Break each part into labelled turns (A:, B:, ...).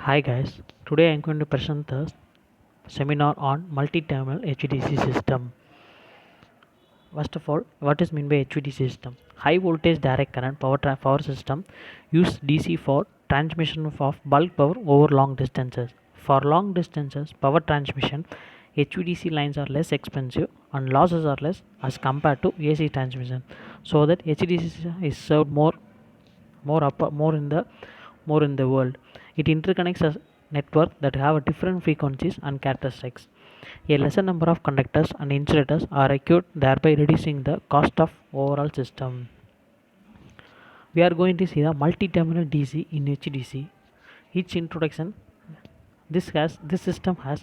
A: Hi guys, today I'm going to present the seminar on multi-terminal HVDC system. First of all, what is meant by HVDC system? High voltage direct current power system use DC for transmission of bulk power over long distances. For long distances power transmission, HVDC lines are less expensive and losses are less as compared to AC transmission. So that HVDC system is served more in the world. It interconnects a network that have different frequencies and characteristics. A lesser number of conductors and insulators are required, thereby reducing the cost of overall system. We are going to see the multi-terminal DC in HDC. Each introduction, this system has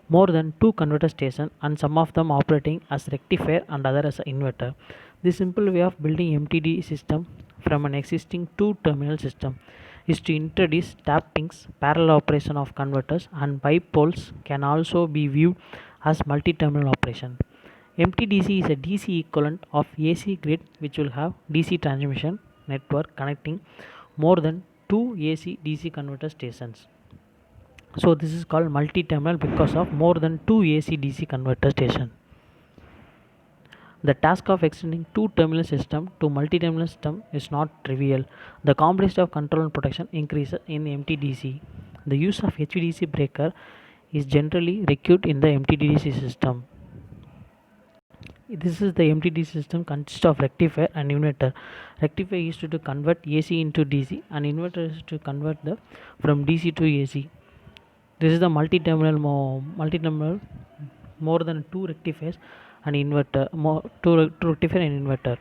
A: more than two converter stations and some of them operating as rectifier and other as an inverter. The simple way of building MTD system from an existing two-terminal system is to introduce tappings, parallel operation of converters, and bipoles can also be viewed as multi-terminal operation. MTDC is a DC equivalent of AC grid which will have DC transmission network connecting more than two AC DC converter stations. So this is called multi-terminal because of more than two AC DC converter stations. The task of extending two-terminal system to multi-terminal system is not trivial. The complexity of control and protection increases in MTDC. The use of HVDC breaker is generally required in the MTDC system. This is the MTDC system consists of rectifier and inverter. Rectifier is to convert AC into DC and inverter is to convert the from DC to AC. This is the multi-terminal more than two rectifiers and inverter two rectifier and inverter.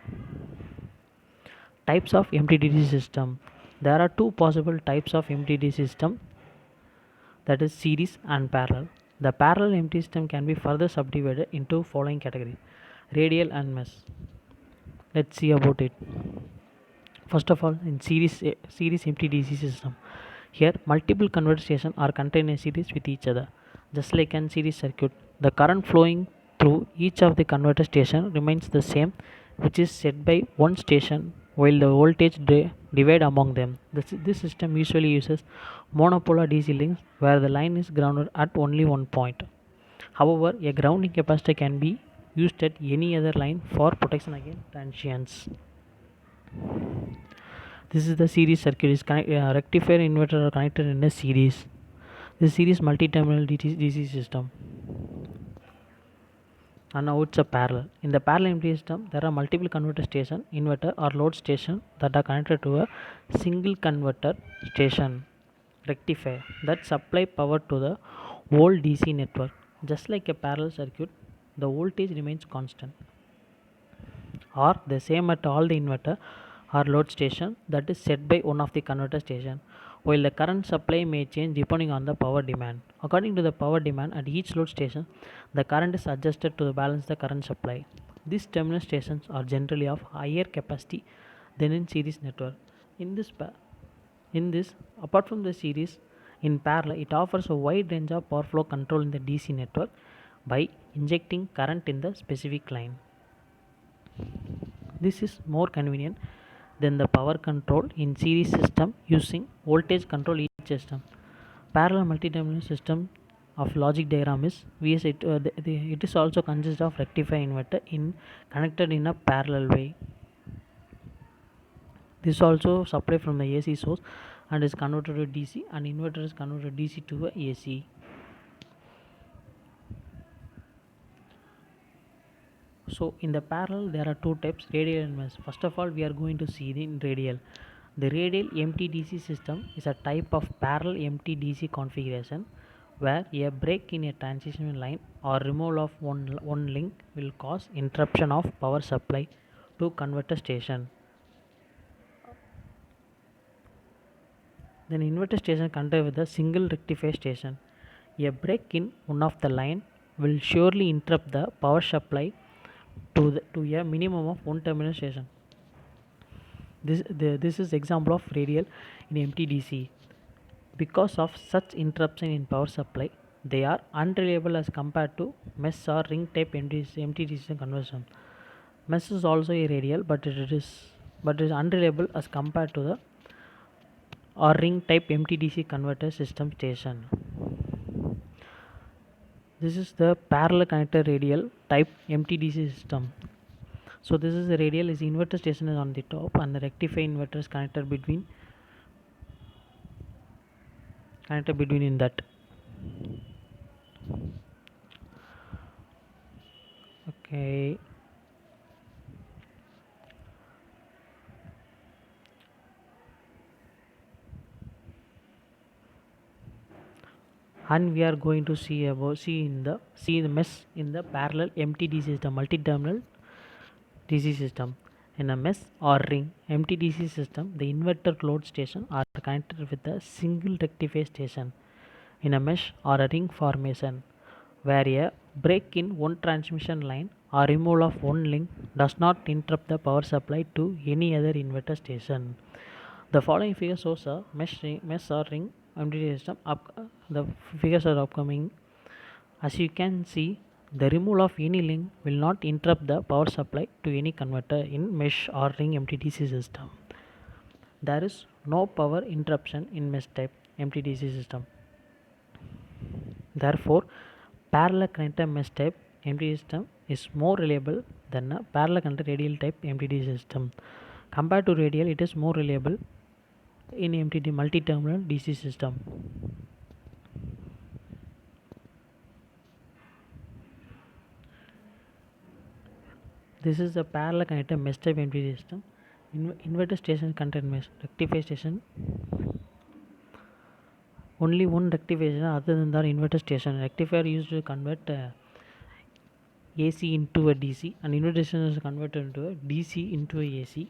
A: Types of MTDC system. There are two possible types of MTDC system, that is series and parallel. The parallel MT system can be further subdivided into following categories: radial and mesh. Let's see about it. First of all, in series MTDC system, here multiple converter stations are contained in series with each other, just like in series circuit. The current flowing through each of the converter station remains the same, which is set by one station, while the voltage divide among them. This system usually uses monopolar DC links where the line is grounded at only one point. However, a grounding capacitor can be used at any other line for protection against transients. This is the series circuit. Rectifier and inverter are connected in a series. This series multi-terminal DC system. And now it's a parallel. In the parallel MT system, there are multiple converter station, inverter or load station that are connected to a single converter station rectifier that supply power to the whole DC network. Just like a parallel circuit, the voltage remains constant or the same at all the inverter or load station that is set by one of the converter station, while the current supply may change depending on the power demand. According to the power demand at each load station, the current is adjusted to balance the current supply. These terminal stations are generally of higher capacity than in series network. In this apart from the series, in parallel it offers a wide range of power flow control in the DC network by injecting current in the specific line. This is more convenient than the power control in series system using voltage control each system. Parallel multi-terminal system of logic diagram is VS. It is also consists of rectifier inverter in connected in a parallel way. This also supply from the AC source and is converted to DC, and inverter is converted DC to AC. So in the parallel there are two types, radial and mesh. First of all, we are going to see the radial. The radial MTDC system is a type of parallel MTDC configuration where a break in a transmission line or removal of one link will cause interruption of power supply to converter station. Then inverter station connected with a single rectifier station. A break in one of the line will surely interrupt the power supply to a minimum of one terminal station. This is example of radial in MTDC. Because of such interruption in power supply, they are unreliable as compared to mesh or ring type MTDC conversion. Mesh is also a radial, but it is unreliable as compared to the or ring type MTDC converter system station. This is the parallel connector radial type MTDC system. So this is the radial is inverter station is on the top and the rectifier inverter is connected between in that. Okay. And we are going to see the mesh in the parallel MTDC system, multi-terminal DC system. In a mesh or ring MTDC system, the inverter load station are connected with a single rectifier station in a mesh or a ring formation, where a break in one transmission line or removal of one link does not interrupt the power supply to any other inverter station. The following figure shows a mesh or ring MTDC system. The figures are upcoming. As you can see, the removal of any link will not interrupt the power supply to any converter in mesh or ring MTDC system. There is no power interruption in mesh type MTDC system. Therefore, parallel connector mesh type MTDC system is more reliable than a parallel connector radial type MTDC system. Compared to radial, it is more reliable in MTD multi-terminal DC system. This is the parallel connector mesh type MTD system. Inverter station contain mesh. Rectifier station. Only one rectifier station other than the inverter station. Rectifier used to convert AC into a DC, and inverter station is converted into a DC into a AC.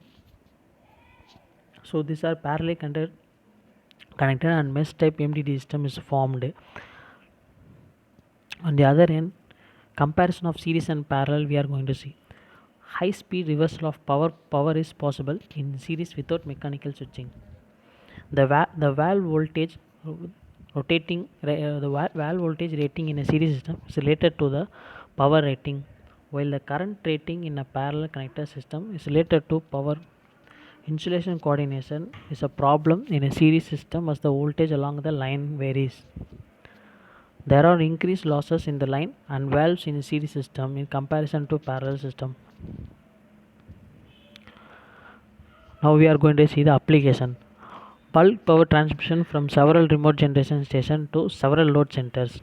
A: So these are parallel connected and mesh type MTD system is formed. On the other hand, comparison of series and parallel we are going to see. High speed reversal of power is possible in series without mechanical switching. The valve voltage valve voltage rating in a series system is related to the power rating, while the current rating in a parallel connector system is related to power. Insulation coordination is a problem in a series system as the voltage along the line varies. There are increased losses in the line and valves in a series system in comparison to parallel system. Now we are going to see the application. Bulk power transmission from several remote generation stations to several load centers.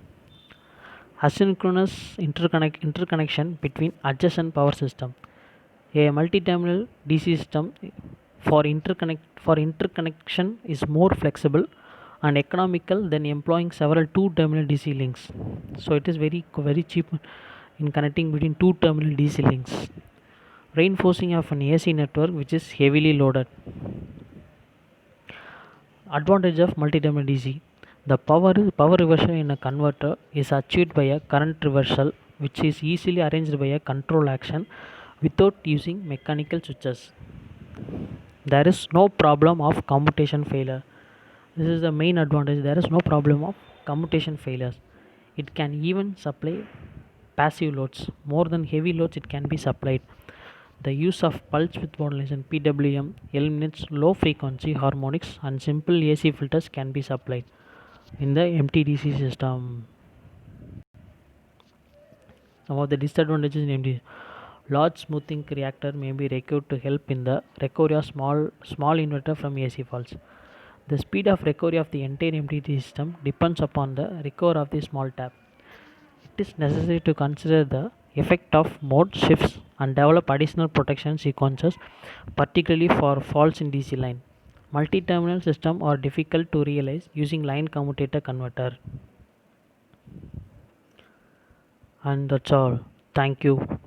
A: Asynchronous interconnection between adjacent power system. A multi-terminal DC system for interconnection is more flexible and economical than employing several two-terminal DC links. So it is very cheap in connecting between two-terminal DC links. Reinforcing of an AC network which is heavily loaded. Advantage of multi-terminal DC. The power reversal in a converter is achieved by a current reversal which is easily arranged by a control action without using mechanical switches. There is no problem of commutation failure. This is the main advantage. There is no problem of commutation failures. It can even supply passive loads. More than heavy loads it can be supplied. The use of pulse width modulation PWM eliminates low frequency harmonics and simple AC filters can be supplied in the MTDC system. Some of the disadvantages in MTDC. Large smoothing reactor may be required to help in the recovery of small inverter from AC faults. The speed of recovery of the entire MTDC system depends upon the recovery of the small tap. It is necessary to consider the effect of mode shifts and develop additional protection sequences, particularly for faults in DC line. Multi-terminal systems are difficult to realize using line commutator converter. And that's all. Thank you.